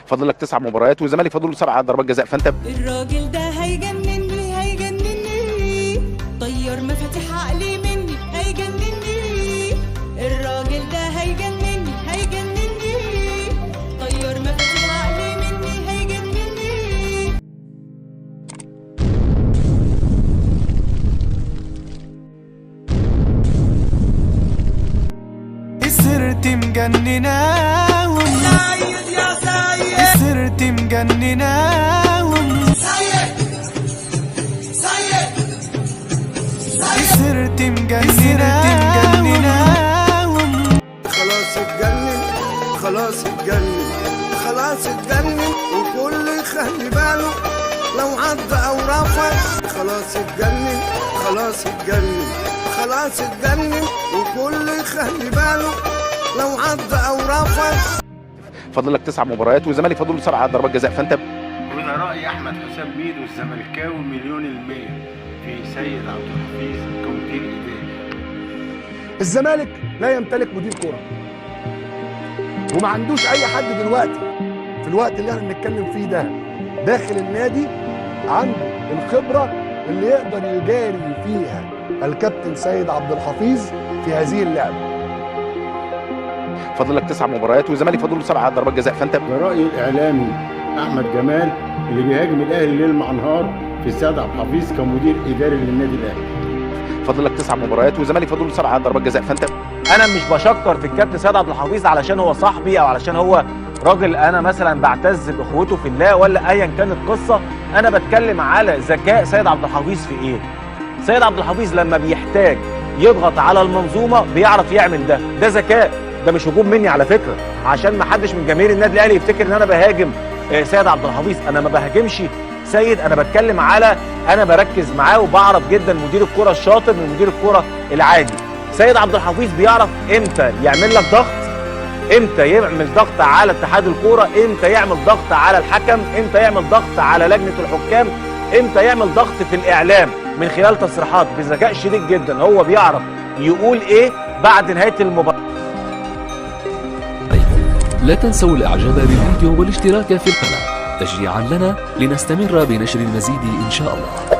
فاضل لك 9 مباريات والزمالك فاضل له 7 ضربات جزاء، فانت الراجل ده هيجنني هيجنني، طير مفاتيح عقلي مني هيجنني. الراجل ده هيجنني هيجنني، طير مفاتيح عقلي مني هيجنني. صرت مجنناهم سيد يا سيد، صرت مجنناهم سيد سيد صرت مجنناهم. خلاص اتجنن خلاص اتجنن خلاص اتجنن، وكل يخلي باله لو عض او رفض. خلاص اتجنن خلاص اتجنن خلاص اتجنن، وكل يخلي باله لو عض او رفض. فاضل لك 9 مباريات والزمالك فاضل له 7 ضربات جزاء، فانت وده رأي أحمد حسام ميدو الزملكاوي 100% في سيد عبد الحفيظ كمدير إداري. الزمالك لا يمتلك مدير كرة، وما عندوش أي حد دلوقتي في الوقت اللي احنا بنتكلم فيه ده داخل النادي عنده الخبرة اللي يقدر يجاري فيها الكابتن سيد عبد الحفيظ في هذه اللعبة. فاضل لك 9 مباريات والزمالك فاضل له 7 ضربات جزاء، فانت ده رأي الإعلامي أحمد جمال اللي بيهاجم الأهلي ليل مع نهار في سيد عبد الحفيظ كمدير إداري للنادي الأهلي. فاضل لك 9 مباريات والزمالك فاضل له 7 ضربات جزاء، فانت انا مش بشكر في الكابتن سيد عبد الحفيظ علشان هو صاحبي او علشان هو راجل انا مثلا بعتز باخوته في الله ولا ايا كانت القصه. انا بتكلم على ذكاء سيد عبد الحفيظ في ايه. سيد عبد الحفيظ لما بيحتاج يضغط على المنظومه بيعرف يعمل ده ذكاء. ده مش هجوم مني على فكره، عشان ما حدش من جماهير النادي الاهلي يفتكر ان انا بهاجم سيد عبد الحفيظ. انا ما بهاجمش سيد، انا بتكلم على انا بركز معاه وبعرف جدا مدير الكره الشاطر من مدير الكره العادي. سيد عبد الحفيظ بيعرف امتى يعمل لك ضغط، امتى يعمل ضغط على اتحاد الكوره، امتى يعمل ضغط على الحكم، امتى يعمل ضغط على لجنه الحكام، امتى يعمل ضغط في الاعلام من خلال تصريحات بذكاء شديد جدا. هو بيعرف يقول ايه بعد نهايه المباراه. لا تنسوا الاعجاب بالفيديو والاشتراك في القناه تشجيعا لنا لنستمر بنشر المزيد ان شاء الله.